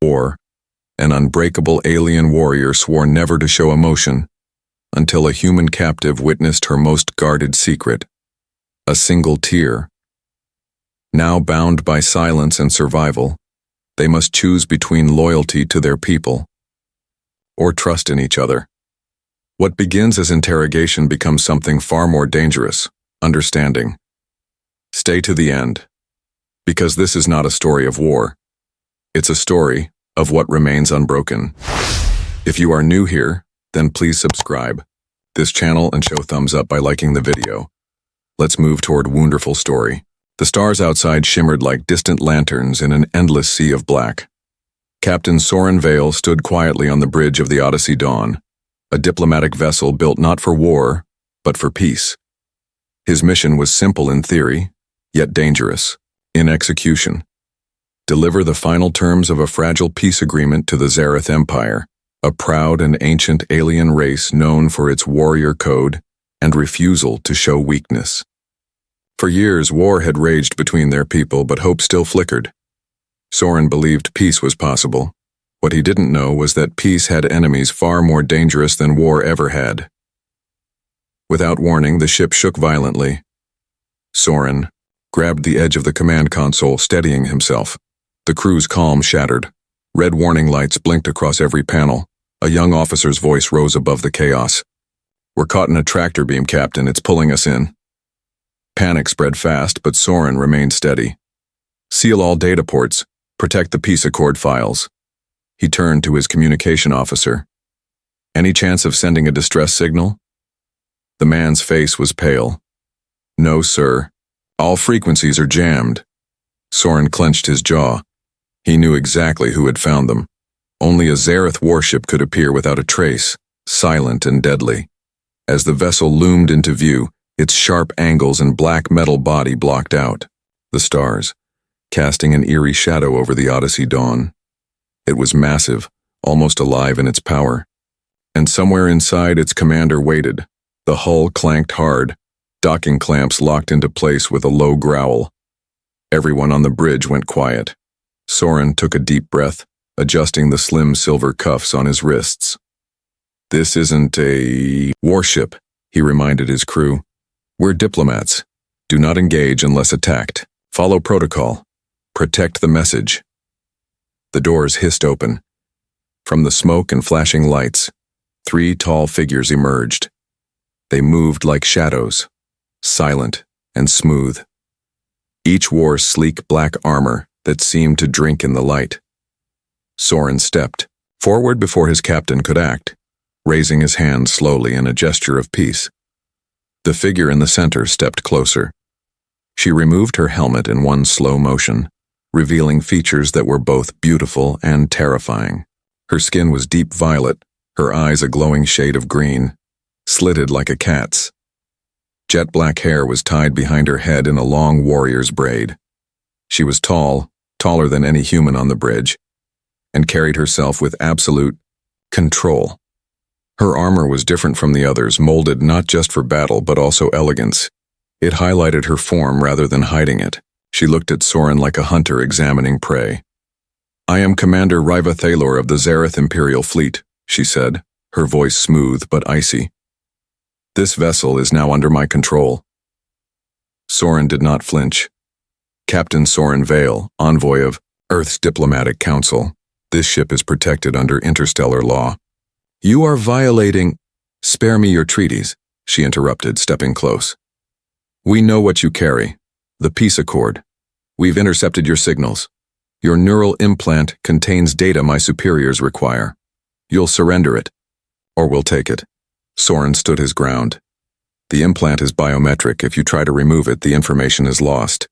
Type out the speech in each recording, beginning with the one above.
war, an unbreakable alien warrior swore never to show emotion until a human captive witnessed her most guarded secret, a single tear. Now bound by silence and survival, they must choose between loyalty to their people or trust in each other. What begins as interrogation becomes something far more dangerous, understanding. Stay to the end, because this is not a story of war. It's a story of what remains unbroken. If you are new here, then please subscribe this channel and show thumbs up by liking the video. Let's move toward wonderful story. The stars outside shimmered like distant lanterns in an endless sea of black. Captain Soren Vale stood quietly on the bridge of the Odyssey Dawn, a diplomatic vessel built not for war, but for peace. His mission was simple in theory, yet dangerous in execution. Deliver the final terms of a fragile peace agreement to the Zareth Empire, a proud and ancient alien race known for its warrior code and refusal to show weakness. For years, war had raged between their people, but hope still flickered. Soren believed peace was possible. What he didn't know was that peace had enemies far more dangerous than war ever had. Without warning, the ship shook violently. Soren grabbed the edge of the command console, steadying himself. The crew's calm shattered. Red warning lights blinked across every panel. A young officer's voice rose above the chaos. "We're caught in a tractor beam, Captain. It's pulling us in." Panic spread fast, but Soren remained steady. "Seal all data ports. Protect the peace accord files." He turned to his communication officer. "Any chance of sending a distress signal?" The man's face was pale. "No, sir. All frequencies are jammed." Soren clenched his jaw. He knew exactly who had found them. Only a Zareth warship could appear without a trace, silent and deadly. As the vessel loomed into view, its sharp angles and black metal body blocked out the stars, casting an eerie shadow over the Odyssey Dawn. It was massive, almost alive in its power. And somewhere inside, its commander waited. The hull clanked hard, docking clamps locked into place with a low growl. Everyone on the bridge went quiet. Soren took a deep breath, adjusting the slim silver cuffs on his wrists. "This isn't a warship," he reminded his crew. "We're diplomats. Do not engage unless attacked. Follow protocol. Protect the message." The doors hissed open. From the smoke and flashing lights, 3 tall figures emerged. They moved like shadows, silent and smooth. Each wore sleek black armor that seemed to drink in the light. Soren stepped forward before his captain could act, raising his hand slowly in a gesture of peace. The figure in the center stepped closer. She removed her helmet in one slow motion, revealing features that were both beautiful and terrifying. Her skin was deep violet, her eyes a glowing shade of green, slitted like a cat's. Jet black hair was tied behind her head in a long warrior's braid. She was tall, taller than any human on the bridge, and carried herself with absolute control. Her armor was different from the others, molded not just for battle but also elegance. It highlighted her form rather than hiding it. She looked at Soren like a hunter examining prey. "I am Commander Riva Thalor of the Zareth Imperial Fleet," she said, her voice smooth but icy. "This vessel is now under my control." Soren did not flinch. "Captain Soren Vale, envoy of Earth's Diplomatic Council. This ship is protected under interstellar law." "You are violating—" "Spare me your treaties," she interrupted, stepping close. "We know what you carry. The peace accord. We've intercepted your signals. Your neural implant contains data my superiors require. You'll surrender it, or we'll take it." Soren stood his ground. "The implant is biometric. If you try to remove it, the information is lost."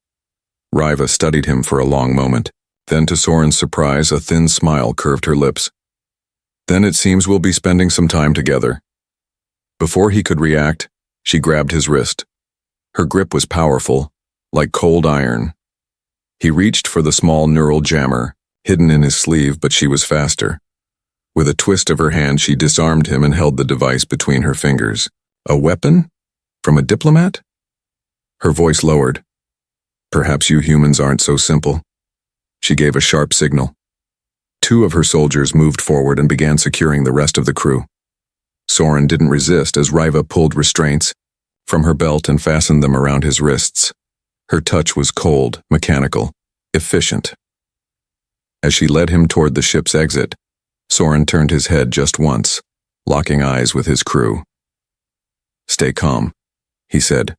Riva studied him for a long moment. Then, to Soren's surprise, a thin smile curved her lips. "Then it seems we'll be spending some time together." Before he could react, she grabbed his wrist. Her grip was powerful, like cold iron. He reached for the small neural jammer, hidden in his sleeve, but she was faster. With a twist of her hand, she disarmed him and held the device between her fingers. "A weapon? From a diplomat?" Her voice lowered. "Perhaps you humans aren't so simple." She gave a sharp signal. Two of her soldiers moved forward and began securing the rest of the crew. Soren didn't resist as Riva pulled restraints from her belt and fastened them around his wrists. Her touch was cold, mechanical, efficient. As she led him toward the ship's exit, Soren turned his head just once, locking eyes with his crew. "Stay calm," he said.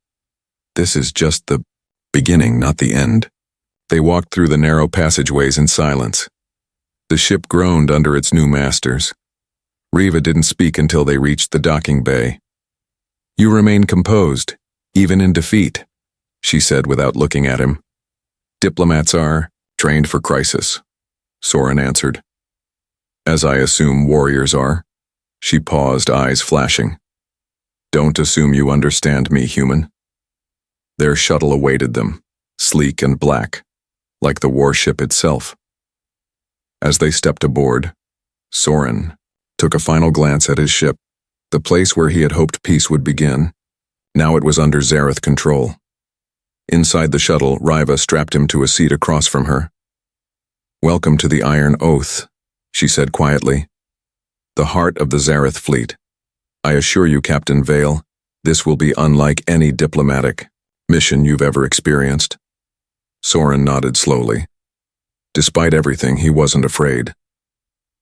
"This is just the beginning, not the end." They walked through the narrow passageways in silence. The ship groaned under its new masters. Riva didn't speak until they reached the docking bay. "You remain composed, even in defeat," she said without looking at him. "Diplomats are trained for crisis," Soren answered. "As I assume warriors are." She paused, eyes flashing. "Don't assume you understand me, human." Their shuttle awaited them, sleek and black, like the warship itself. As they stepped aboard, Soren took a final glance at his ship, the place where he had hoped peace would begin. Now it was under Zareth control. Inside the shuttle, Riva strapped him to a seat across from her. "Welcome to the Iron Oath," she said quietly. "The heart of the Zareth fleet. I assure you, Captain Vale, this will be unlike any diplomatic mission you've ever experienced." Soren nodded slowly. Despite everything, he wasn't afraid.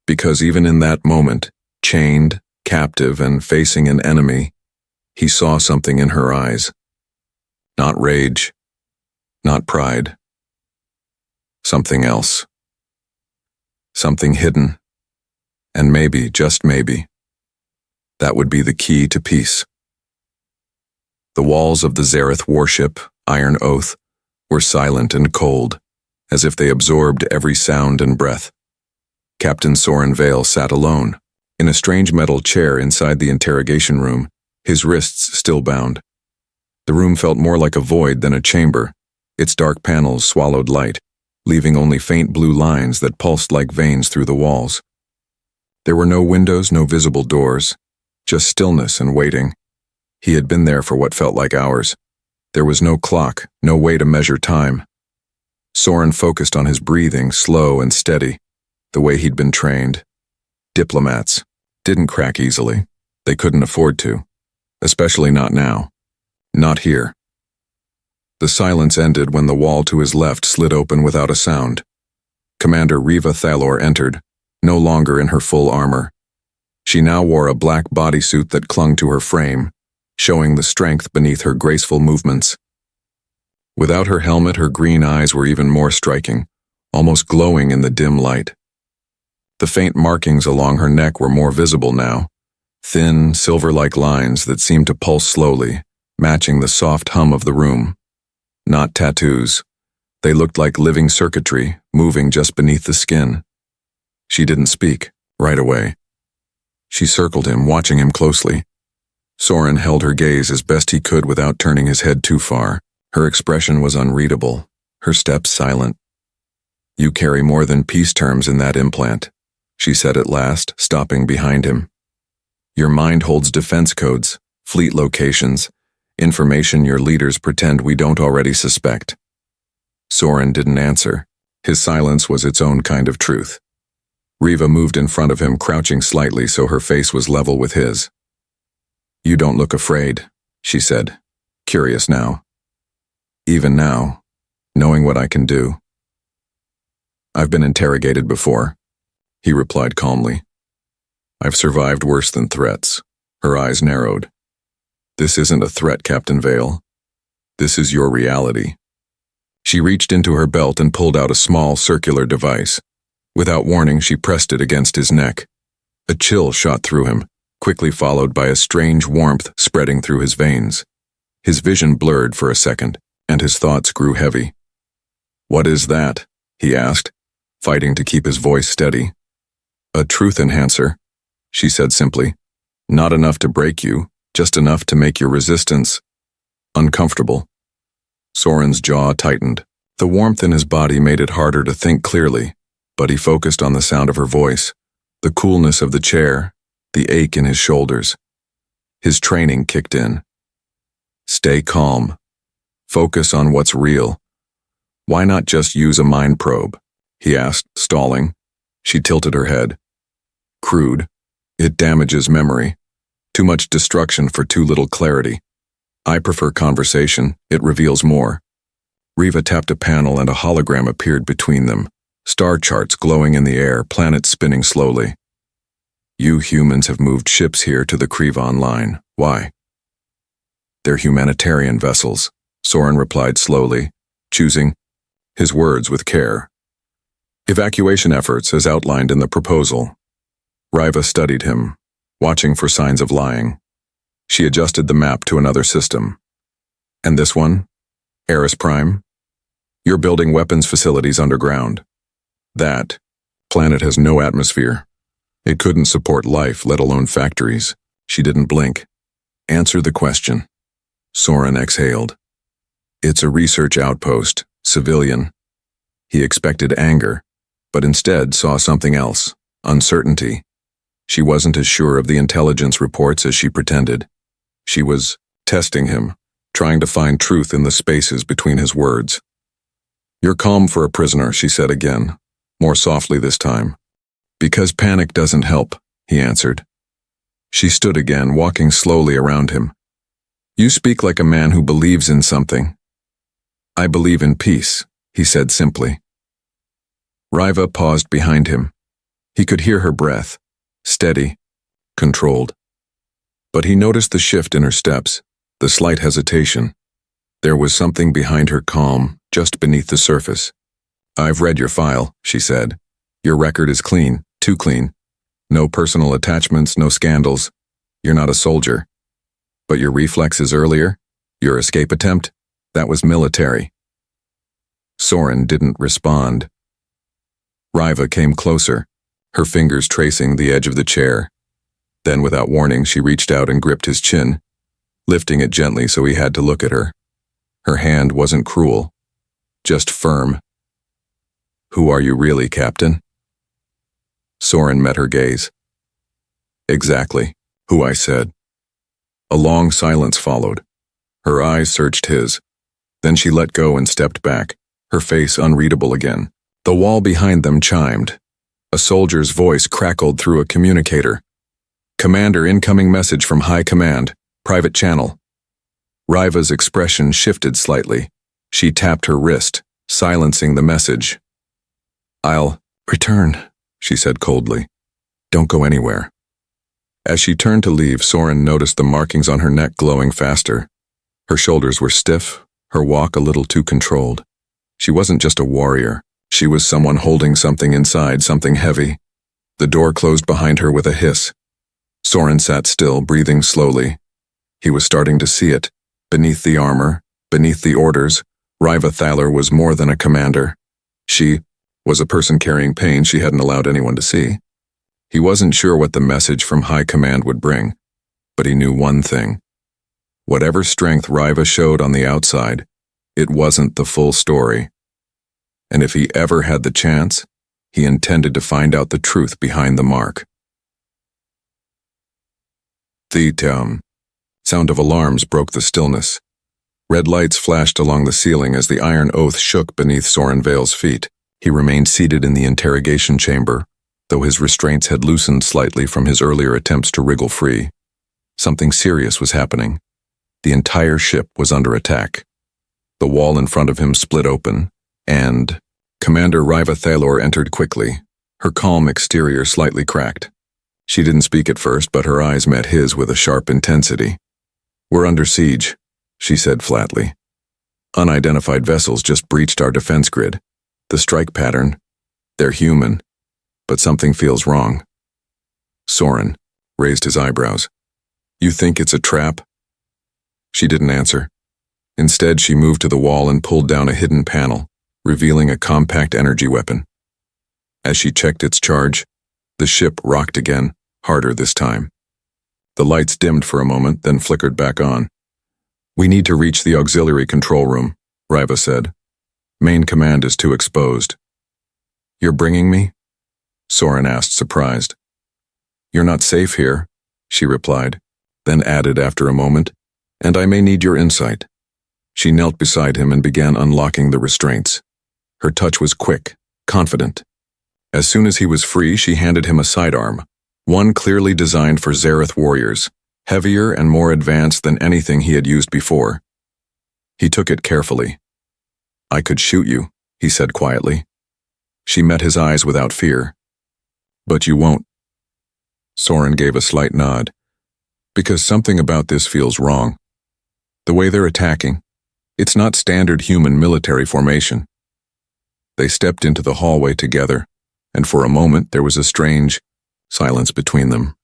Because even in that moment, chained, captive, and facing an enemy, he saw something in her eyes. Not rage, not pride. Something else. Something hidden. And maybe, just maybe, that would be the key to peace. The walls of the Zareth warship, Iron Oath, were silent and cold, as if they absorbed every sound and breath. Captain Soren Vale sat alone, in a strange metal chair inside the interrogation room, his wrists still bound. The room felt more like a void than a chamber. Its dark panels swallowed light, leaving only faint blue lines that pulsed like veins through the walls. There were no windows, no visible doors, just stillness and waiting. He had been there for what felt like hours. There was no clock, no way to measure time. Soren focused on his breathing, slow and steady, the way he'd been trained. Diplomats didn't crack easily. They couldn't afford to. Especially not now. Not here. The silence ended when the wall to his left slid open without a sound. Commander Riva Thalor entered, no longer in her full armor. She now wore a black bodysuit that clung to her frame, showing the strength beneath her graceful movements. Without her helmet, her green eyes were even more striking, almost glowing in the dim light. The faint markings along her neck were more visible now, thin, silver-like lines that seemed to pulse slowly, matching the soft hum of the room. Not tattoos. They looked like living circuitry, moving just beneath the skin. She didn't speak, right away. She circled him, watching him closely. Soren held her gaze as best he could without turning his head too far. Her expression was unreadable, her steps silent. "You carry more than peace terms in that implant," she said at last, stopping behind him. "Your mind holds defense codes, fleet locations, information your leaders pretend we don't already suspect." Soren didn't answer. His silence was its own kind of truth. Riva moved in front of him, crouching slightly so her face was level with his. "You don't look afraid," she said, curious now. "Even now, knowing what I can do." "I've been interrogated before," he replied calmly. "I've survived worse than threats." Her eyes narrowed. "This isn't a threat, Captain Vale. This is your reality." She reached into her belt and pulled out a small circular device. Without warning, she pressed it against his neck. A chill shot through him, quickly followed by a strange warmth spreading through his veins. His vision blurred for a second, and his thoughts grew heavy. "What is that?" he asked, fighting to keep his voice steady. "A truth enhancer," she said simply. "Not enough to break you, just enough to make your resistance uncomfortable." Soren's jaw tightened. The warmth in his body made it harder to think clearly, but he focused on the sound of her voice, the coolness of the chair, the ache in his shoulders. His training kicked in. Stay calm. Focus on what's real. "Why not just use a mind probe?" he asked, stalling. She tilted her head. Crude. It damages memory. Too much destruction for too little clarity. I prefer conversation. It reveals more. Riva tapped a panel and a hologram appeared between them. Star charts glowing in the air, planets spinning slowly. You humans have moved ships here to the Krivon line. Why? They're humanitarian vessels, Soren replied slowly, choosing his words with care. Evacuation efforts as outlined in the proposal. Riva studied him, watching for signs of lying. She adjusted the map to another system. And this one? Eris Prime? You're building weapons facilities underground. That planet has no atmosphere. It couldn't support life, let alone factories. She didn't blink. Answer the question. Soren exhaled. It's a research outpost, civilian. He expected anger, but instead saw something else, uncertainty. She wasn't as sure of the intelligence reports as she pretended. She was testing him, trying to find truth in the spaces between his words. You're calm for a prisoner, she said again, more softly this time. Because panic doesn't help, he answered. She stood again, walking slowly around him. You speak like a man who believes in something. I believe in peace, he said simply. Riva paused behind him. He could hear her breath, steady, controlled. But he noticed the shift in her steps, the slight hesitation. There was something behind her calm, just beneath the surface. I've read your file, she said. Your record is clean, too clean. No personal attachments, no scandals. You're not a soldier. But your reflexes earlier, your escape attempt, that was military. Soren didn't respond. Riva came closer, her fingers tracing the edge of the chair. Then, without warning, she reached out and gripped his chin, lifting it gently so he had to look at her. Her hand wasn't cruel, just firm. Who are you really, Captain? Soren met her gaze. Exactly, who I said. A long silence followed. Her eyes searched his. Then she let go and stepped back, her face unreadable again. The wall behind them chimed. A soldier's voice crackled through a communicator. Commander, incoming message from High Command, private channel. Riva's expression shifted slightly. She tapped her wrist, silencing the message. I'll return, she said coldly. Don't go anywhere. As she turned to leave, Soren noticed the markings on her neck glowing faster. Her shoulders were stiff, her walk a little too controlled. She wasn't just a warrior. She was someone holding something inside, something heavy. The door closed behind her with a hiss. Soren sat still, breathing slowly. He was starting to see it. Beneath the armor, beneath the orders, Riva Thaler was more than a commander. She was a person carrying pain she hadn't allowed anyone to see. He wasn't sure what the message from High Command would bring, but he knew one thing. Whatever strength Riva showed on the outside, it wasn't the full story. And if he ever had the chance, he intended to find out the truth behind the mark. The sound of alarms broke the stillness. Red lights flashed along the ceiling as the iron oath shook beneath Soren Vale's feet. He remained seated in the interrogation chamber, though his restraints had loosened slightly from his earlier attempts to wriggle free. Something serious was happening. The entire ship was under attack. The wall in front of him split open, and Commander Riva Thaler entered quickly, her calm exterior slightly cracked. She didn't speak at first, but her eyes met his with a sharp intensity. We're under siege, she said flatly. Unidentified vessels just breached our defense grid. The strike pattern, they're human, but something feels wrong. Soren raised his eyebrows. You think it's a trap? She didn't answer. Instead, she moved to the wall and pulled down a hidden panel, revealing a compact energy weapon. As she checked its charge, the ship rocked again, harder this time. The lights dimmed for a moment, then flickered back on. We need to reach the auxiliary control room, Riva said. Main command is too exposed. You're bringing me? Soren asked, surprised. You're not safe here, she replied, then added after a moment, and I may need your insight. She knelt beside him and began unlocking the restraints. Her touch was quick, confident. As soon as he was free, she handed him a sidearm, one clearly designed for Zareth warriors, heavier and more advanced than anything he had used before. He took it carefully. "I could shoot you," he said quietly. She met his eyes without fear. "But you won't." Soren gave a slight nod. "Because something about this feels wrong. The way they're attacking, it's not standard human military formation." They stepped into the hallway together, and for a moment there was a strange silence between them.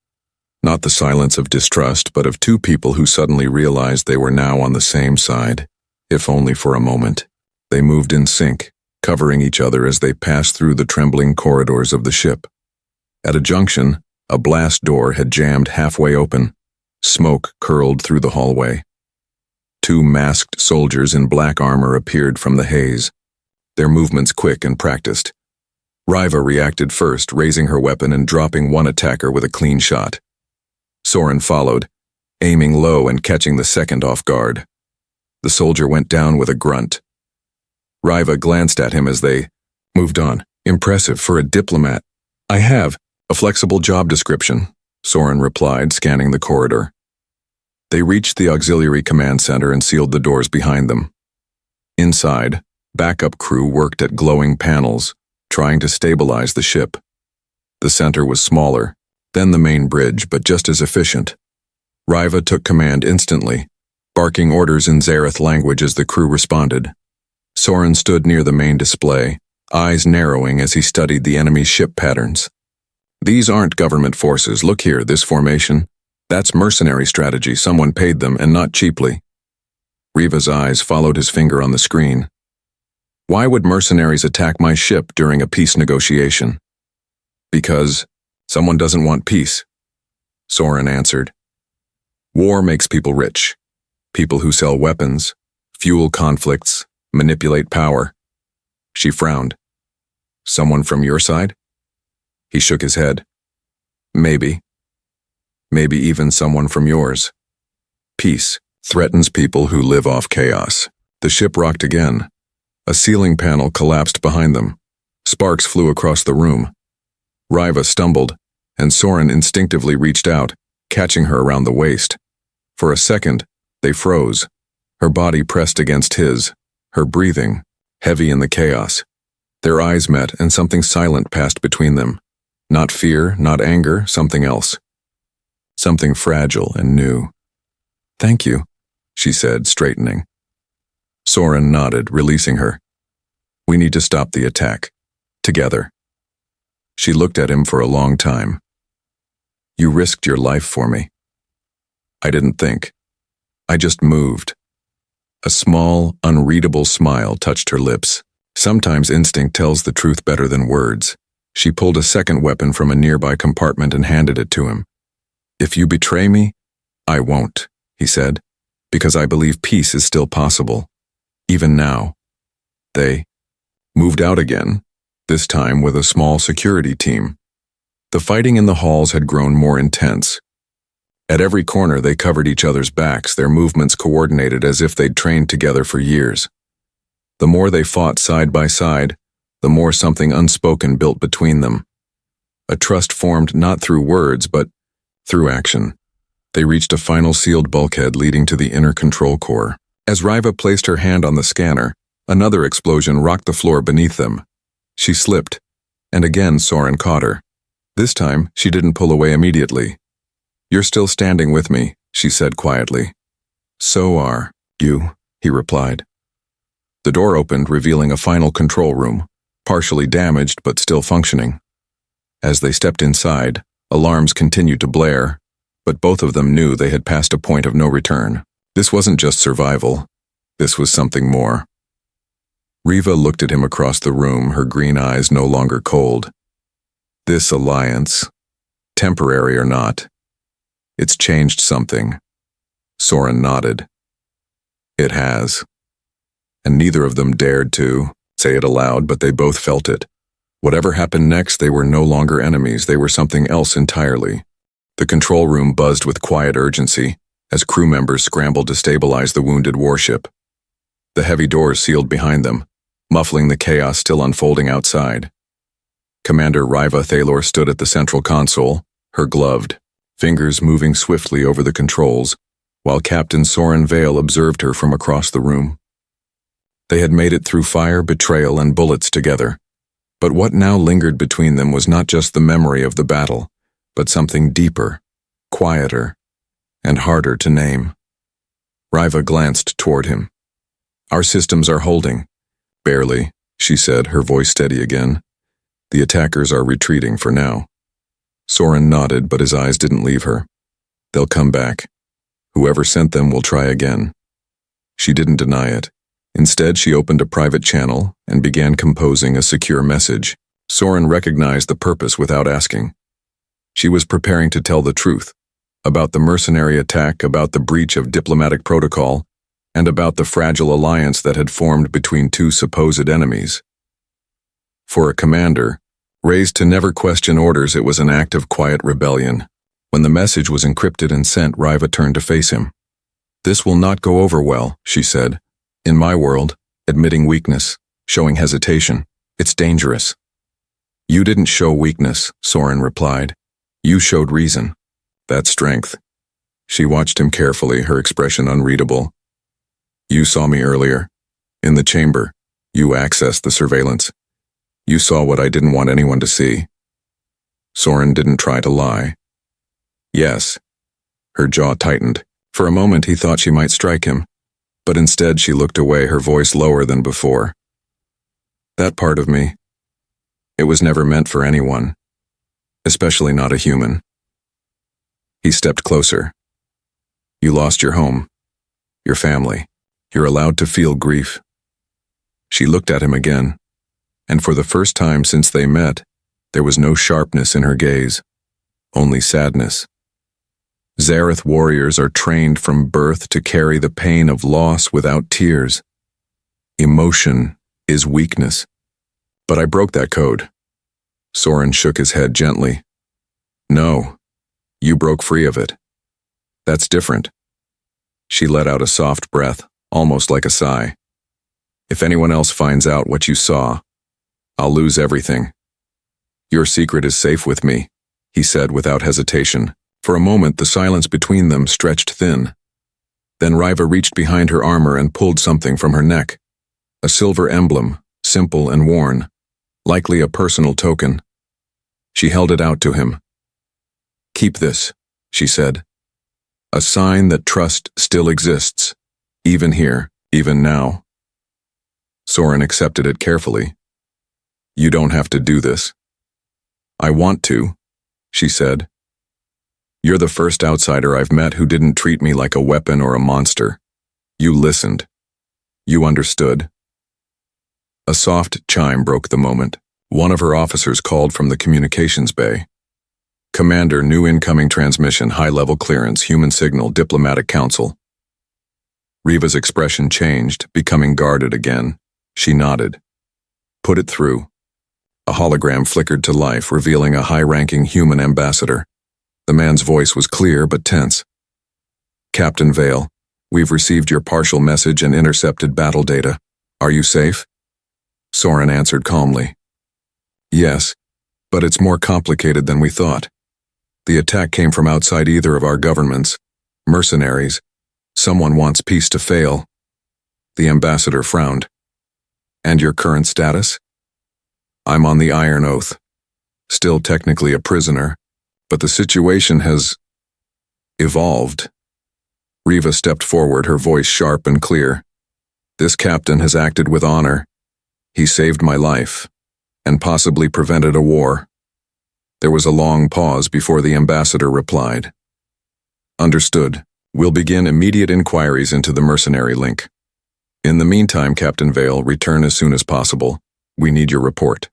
Not the silence of distrust, but of two people who suddenly realized they were now on the same side, if only for a moment. They moved in sync, covering each other as they passed through the trembling corridors of the ship. At a junction, a blast door had jammed halfway open. Smoke curled through the hallway. Two masked soldiers in black armor appeared from the haze, their movements quick and practiced. Riva reacted first, raising her weapon and dropping one attacker with a clean shot. Soren followed, aiming low and catching the second off guard. The soldier went down with a grunt. Riva glanced at him as they moved on. "Impressive for a diplomat." "I have a flexible job description," Soren replied, scanning the corridor. They reached the auxiliary command center and sealed the doors behind them. Inside, backup crew worked at glowing panels, trying to stabilize the ship. The center was smaller, then the main bridge, but just as efficient. Riva took command instantly, barking orders in Zareth language as the crew responded. Soren stood near the main display, eyes narrowing as he studied the enemy's ship patterns. "These aren't government forces. Look here, this formation. That's mercenary strategy. Someone paid them, and not cheaply." Riva's eyes followed his finger on the screen. "Why would mercenaries attack my ship during a peace negotiation?" "Because someone doesn't want peace," Soren answered. "War makes people rich. People who sell weapons, fuel conflicts, manipulate power." She frowned. "Someone from your side?" He shook his head. "Maybe. Maybe even someone from yours. Peace threatens people who live off chaos." The ship rocked again. A ceiling panel collapsed behind them. Sparks flew across the room. Riva stumbled, and Soren instinctively reached out, catching her around the waist. For a second, they froze. Her body pressed against his, her breathing, heavy in the chaos. Their eyes met, and something silent passed between them. Not fear, not anger, something else. Something fragile and new. "Thank you," she said, straightening. Soren nodded, releasing her. "We need to stop the attack. Together." She looked at him for a long time. "You risked your life for me." "I didn't think. I just moved." A small, unreadable smile touched her lips. Sometimes instinct tells the truth better than words. She pulled a second weapon from a nearby compartment and handed it to him. "If you betray me, I won't," he said, "because I believe peace is still possible. Even now." They moved out again, this time with a small security team. The fighting in the halls had grown more intense. At every corner they covered each other's backs, their movements coordinated as if they'd trained together for years. The more they fought side by side, the more something unspoken built between them. A trust formed not through words, but through action. They reached a final sealed bulkhead leading to the inner control core. As Riva placed her hand on the scanner, another explosion rocked the floor beneath them. She slipped, and again Soren caught her. This time, she didn't pull away immediately. "You're still standing with me," she said quietly. "So are you," he replied. The door opened, revealing a final control room, partially damaged but still functioning. As they stepped inside, alarms continued to blare, but both of them knew they had passed a point of no return. This wasn't just survival. This was something more. Riva looked at him across the room, her green eyes no longer cold. "This alliance, temporary or not, it's changed something." Soren nodded. "It has." And neither of them dared to say it aloud, but they both felt it. Whatever happened next, they were no longer enemies, they were something else entirely. The control room buzzed with quiet urgency as crew members scrambled to stabilize the wounded warship. The heavy doors sealed behind them, muffling the chaos still unfolding outside. Commander Riva Thalor stood at the central console, her gloved fingers moving swiftly over the controls, while Captain Soren Vale observed her from across the room. They had made it through fire, betrayal, and bullets together, but what now lingered between them was not just the memory of the battle, but something deeper, quieter, and harder to name. Riva glanced toward him. "Our systems are holding." "Barely," she said, her voice steady again. "The attackers are retreating for now." Soren nodded, but his eyes didn't leave her. "They'll come back. Whoever sent them will try again." She didn't deny it. Instead, she opened a private channel and began composing a secure message. Soren recognized the purpose without asking. She was preparing to tell the truth, about the mercenary attack, about the breach of diplomatic protocol, and about the fragile alliance that had formed between two supposed enemies. For a commander, raised to never question orders, it was an act of quiet rebellion. When the message was encrypted and sent, Riva turned to face him. "This will not go over well," she said. "In my world, admitting weakness, showing hesitation, it's dangerous." "You didn't show weakness," Soren replied. "You showed reason. That's strength." She watched him carefully, her expression unreadable. "You saw me earlier. In the chamber. You accessed the surveillance. You saw what I didn't want anyone to see." Soren didn't try to lie. "Yes." Her jaw tightened. For a moment he thought she might strike him, but instead she looked away, her voice lower than before. "That part of me, it was never meant for anyone, especially not a human." He stepped closer. "You lost your home, your family. You're allowed to feel grief." She looked at him again, and for the first time since they met, there was no sharpness in her gaze, only sadness. Zareth warriors are trained from birth to carry the pain of loss without tears. Emotion is weakness. "But I broke that code." Soren shook his head gently. "No, you broke free of it. That's different." She let out a soft breath, almost like a sigh. "If anyone else finds out what you saw, I'll lose everything." "Your secret is safe with me," he said without hesitation. For a moment, the silence between them stretched thin. Then Riva reached behind her armor and pulled something from her neck. A silver emblem, simple and worn, likely a personal token. She held it out to him. "Keep this," she said. "A sign that trust still exists, even here, even now." Soren accepted it carefully. "You don't have to do this." "I want to," she said. "You're the first outsider I've met who didn't treat me like a weapon or a monster. You listened. You understood." A soft chime broke the moment. One of her officers called from the communications bay. "Commander, new incoming transmission, high-level clearance, human signal, diplomatic council." Riva's expression changed, becoming guarded again. She nodded. "Put it through." A hologram flickered to life, revealing a high-ranking human ambassador. The man's voice was clear but tense. "Captain Vale, we've received your partial message and intercepted battle data. Are you safe?" Soren answered calmly. "Yes, but it's more complicated than we thought. The attack came from outside either of our governments. Mercenaries. Someone wants peace to fail." The ambassador frowned. "And your current status?" "I'm on the Iron Oath. Still technically a prisoner, but the situation has evolved." Riva stepped forward, her voice sharp and clear. "This captain has acted with honor. He saved my life, and possibly prevented a war." There was a long pause before the ambassador replied. "Understood. We'll begin immediate inquiries into the mercenary link. In the meantime, Captain Vale, return as soon as possible. We need your report."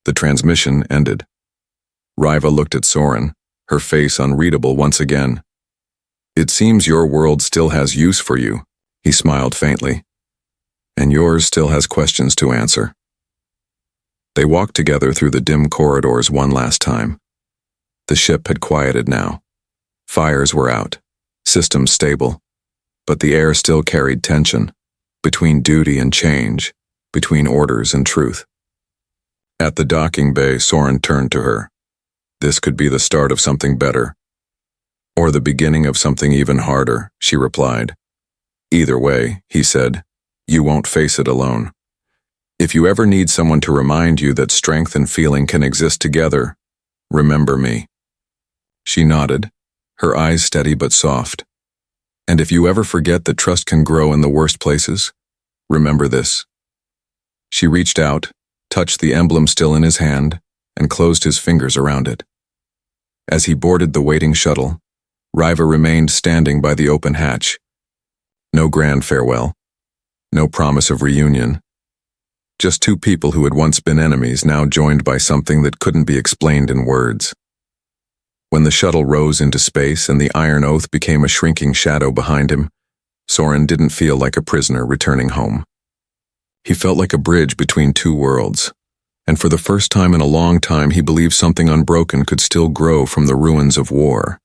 The transmission ended. Riva looked at Soren, her face unreadable once again. "It seems your world still has use for you," he smiled faintly. "And yours still has questions to answer." They walked together through the dim corridors one last time. The ship had quieted now. Fires were out, systems stable, but the air still carried tension, between duty and change, between orders and truth. At the docking bay, Soren turned to her. This could be the start of something better. Or the beginning of something even harder, she replied. Either way, he said, you won't face it alone. If you ever need someone to remind you that strength and feeling can exist together, remember me. She nodded, her eyes steady but soft. And if you ever forget that trust can grow in the worst places, remember this. She reached out, touched the emblem still in his hand, and closed his fingers around it. As he boarded the waiting shuttle, Riva remained standing by the open hatch. No grand farewell, no promise of reunion. Just two people who had once been enemies now joined by something that couldn't be explained in words. When the shuttle rose into space and the Iron Oath became a shrinking shadow behind him, Soren didn't feel like a prisoner returning home. He felt like a bridge between two worlds, and for the first time in a long time he believed something unbroken could still grow from the ruins of war.